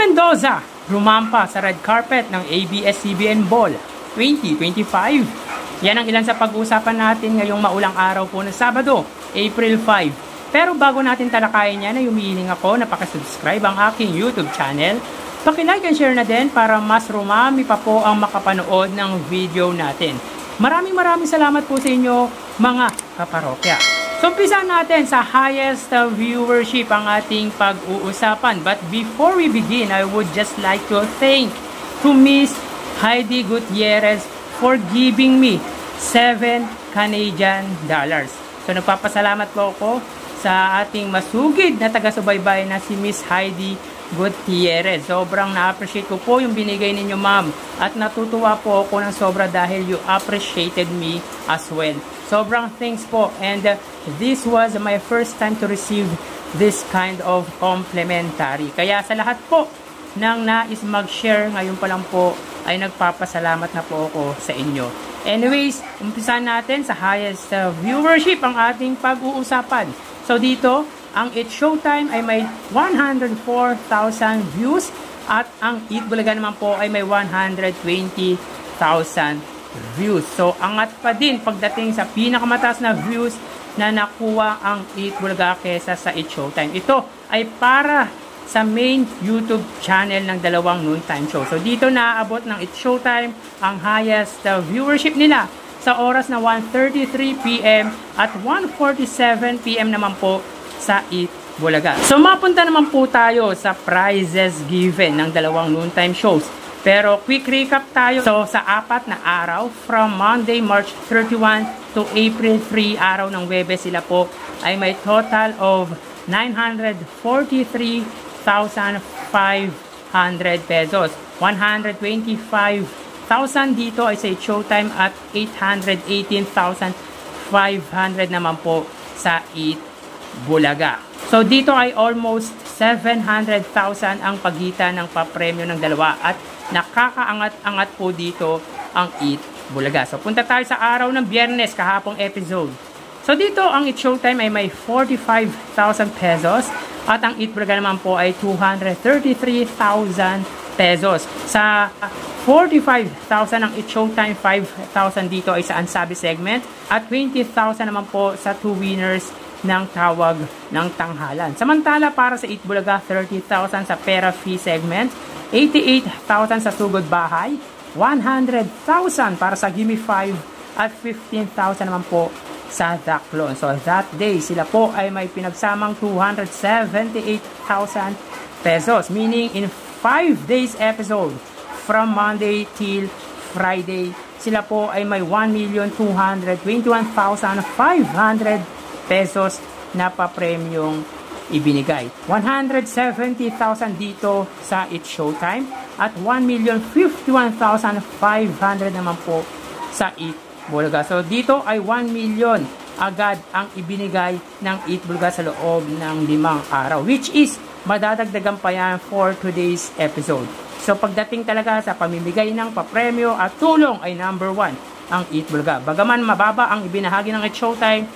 Mendoza rumampa sa red carpet ng ABS-CBN Ball 2025. Yan ang ilan sa pag-uusapan natin ngayong maulang araw po ng Sabado, April 5. Pero bago natin talakayin yan, ay humihiling ako na pakisubscribe ang aking YouTube channel. Paki-like and share na din para mas rumami pa po ang makapanood ng video natin. Maraming salamat po sa inyo mga kaparokya. So, umpisa natin sa highest viewership ang ating pag-uusapan. But before we begin, I would just like to thank to Miss Heidi Gutierrez for giving me 7 Canadian dollars. So, nagpapasalamat po ako sa ating masugid na taga-subaybay na si Miss Heidi Gutierrez. Sobrang na-appreciate ko po yung binigay ninyo, ma'am. At natutuwa po ako ng sobra dahil you appreciated me as well. Sobrang thanks po. And this was my first time to receive this kind of complimentary. Kaya sa lahat po ng nais mag-share ngayon pa lang po ay nagpapasalamat na po ako sa inyo. Anyways, umpisa natin sa highest viewership ang ating pag-uusapan. So dito, ang It's Showtime ay may 104,000 views at ang Eat Bulaga naman po ay may 120,000 views. So, angat pa din pagdating sa pinakamataas na views na nakuha ang Eat Bulaga kesa sa It's Showtime. Ito ay para sa main YouTube channel ng dalawang noontime show. So, dito naaabot ng It's Showtime ang highest viewership nila sa oras na 1:33 PM at 1:47 PM naman po sa Eat Bulaga. So, mapunta naman po tayo sa prizes given ng dalawang noontime shows. Pero quick recap tayo. So, sa 4 na araw, from Monday, March 31 to April 3, araw ng Webes, sila po ay may total of 943,500 pesos. 125,000 dito ay sa Showtime at 818,500 naman po sa Eat Bulaga. So, dito ay almost 700,000 ang pagitan ng papremyo ng dalawa at nakakaangat-angat po dito ang Eat Bulaga. So, punta tayo sa araw ng Biyernes, kahapong episode. So, dito ang It's Showtime ay may 45,000 pesos at ang Eat Bulaga naman po ay 233,000 pesos. Sa 45,000 ang It's Showtime, 5,000 dito ay sa Ansabi segment at 20,000 naman po sa 2 winners ng tawag ng tanghalan. Samantala, para sa Eat Bulaga, 30,000 sa Pera Fee segment, 88,000 sa Sugod Bahay, 100,000 para sa Gimme 5 at 15,000 naman po sa Daklon. So that day, sila po ay may pinagsamang 278,000 pesos. Meaning, in 5 days episode, from Monday till Friday, sila po ay may 1,221,500 pesos na papremyong ibinigay. 170,000 dito sa It's Showtime at 1,051,500 naman po sa Eat Bulaga. So dito ay 1 million agad ang ibinigay ng Eat Bulaga sa loob ng 5 araw, which is madadagdagan pa yan for today's episode. So pagdating talaga sa pamimigay ng papremyo at tulong ay number 1 ang Eat Bulaga. Bagaman mababa ang ibinahagi ng It's Showtime,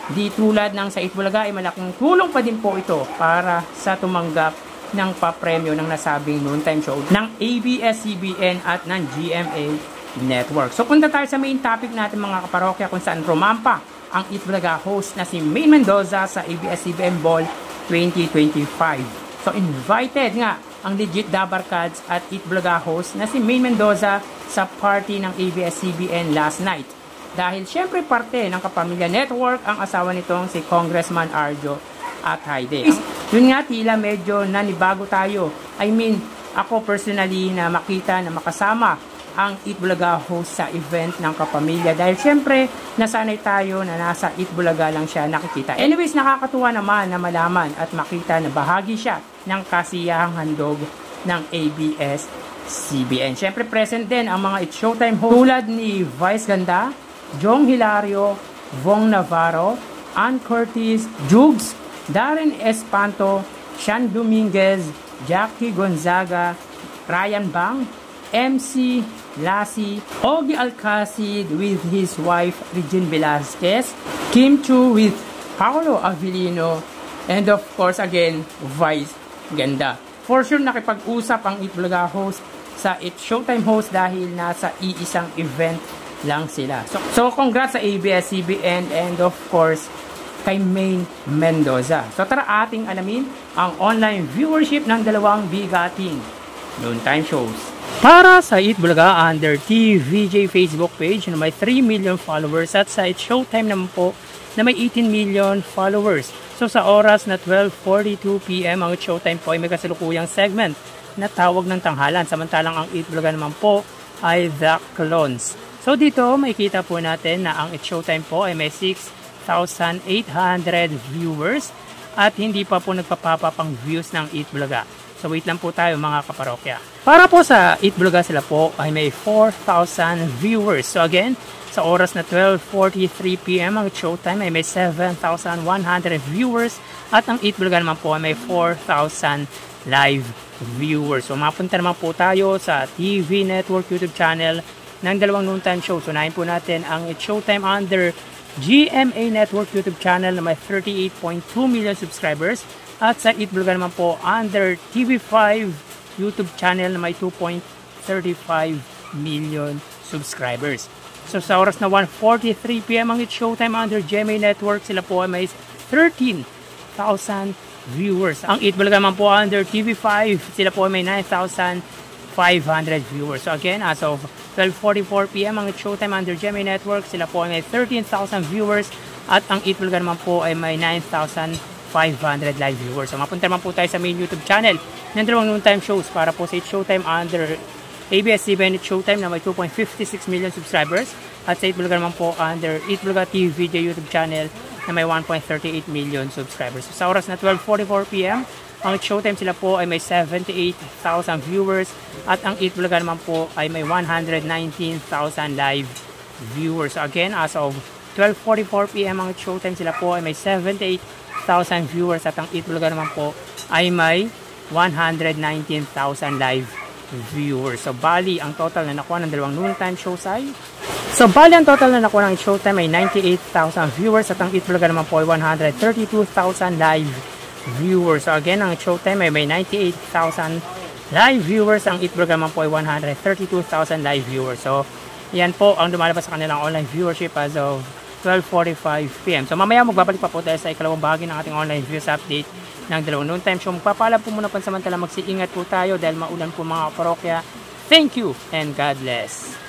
di tulad ng sa Eat Bulaga ay malaking tulong pa din po ito para sa tumanggap ng papremyo ng nasabing noontime show ng ABS-CBN at ng GMA Network. So punta tayo sa main topic natin mga kaparokya, kung saan rumampa ang Eat Bulaga host na si Maine Mendoza sa ABS-CBN Ball 2025. So invited nga ang legit Dabarkads at Eat Bulaga host na si Maine Mendoza sa party ng ABS-CBN last night. Dahil syempre parte ng Kapamilya Network ang asawa nitong si Congressman Arjo at Heidi. Yun nga, tila medyo nanibago tayo. I mean, ako personally na makita na makasama ang Eat Bulaga host sa event ng Kapamilya. Dahil syempre, nasanay tayo na nasa Eat Bulaga lang siya nakikita. Anyways, nakakatuwa naman na malaman at makita na bahagi siya ng kasiyahang handog ng ABS-CBN. Syempre, present din ang mga It's Showtime host tulad ni Vice Ganda, Jong Hilario, Vong Navarro, Ann Curtis, Jugs, Darren Espanto, Sean Dominguez, Jackie Gonzaga, Ryan Bang, MC Lassie, Ogie Alcacid with his wife Regine Velasquez, Kim Chu with Paolo Avellino, and of course again, Vice Ganda. For sure nakipag-usap ang Itbulaga host sa It's Showtime host dahil nasa iisang event lang sila. So congrats sa ABS-CBN and of course kay Maine Mendoza. So tara ating alamin ang online viewership ng dalawang bigating noontime shows. Para sa Itbulaga under TVJ Facebook page na may 3 million followers at sa It's Showtime naman po na may 18 million followers. So sa oras na 12:42 PM ang It's Showtime po ay may kasalukuyang segment na tawag ng tanghalan. Samantalang ang Itbulaga naman po ay The Clones. So dito makikita po natin na ang It's Showtime po ay may 6,800 viewers at hindi pa po nagpapapa pang views ng Itbulaga. So wait lang po tayo mga kaparokya. Para po sa Itbulaga sila po ay may 4,000 viewers. So again, sa oras na 12:43 PM ang Showtime ay may 7,100 viewers at ang Itbulaga naman po ay may 4,000 live viewers. So mapunta naman po tayo sa TV Network YouTube channel ng dalawang noontime show. So unahin po natin ang It's Showtime under GMA Network YouTube channel na may 38.2 million subscribers at sa Itbulaga naman po under TV5 YouTube channel na may 2.35 million subscribers. So sa oras na 1:43 PM ang It's Showtime under GMA Network, sila po ay may 13,000 viewers. Ang Itbulaga naman po under TV5, sila po ay may 9,500 viewers. So again, as of 12:44 PM ang It's Showtime under GMA Network, sila po ay may 13,000 viewers at ang Itbulaga naman po ay may 9,500 live viewers. So mapunta naman po tayo sa main YouTube channel ng dalawang noontime shows para po sa It's Showtime under ABS-CBN It's Showtime na may 2.56 million subscribers at sa Itbulaga naman po under Itbulaga TVJ YouTube channel na may 1.38 million subscribers. So sa oras na 12:44 PM ang It's Showtime, sila po ay may 78,000 viewers at ang Itbulaga naman po ay may 119,000 live viewers. So again, as of 12:44 PM ang It's Showtime, sila po ay may 78,000 viewers at ang Itbulaga naman po ay may 119,000 live viewers. So bali ang total na nakuha ng dalawang noontime shows ay ng It's Showtime ay 98,000 viewers at ang Itbulaga naman po ay 132,000 live viewers. So again, ang Showtime ay may 98,000 live viewers. Ang Itbulaga naman po ay 132,000 live viewers. So yan po ang lumalabas sa kanilang online viewership as of 12:45 PM. So mamaya magbabalik pa po tayo sa ikalawang bahagi ng ating online views update ng dalawang noontime show. Magpapaalam po muna pansamantala, magsiingat po tayo dahil maulan po mga kaparokya. Thank you and God bless.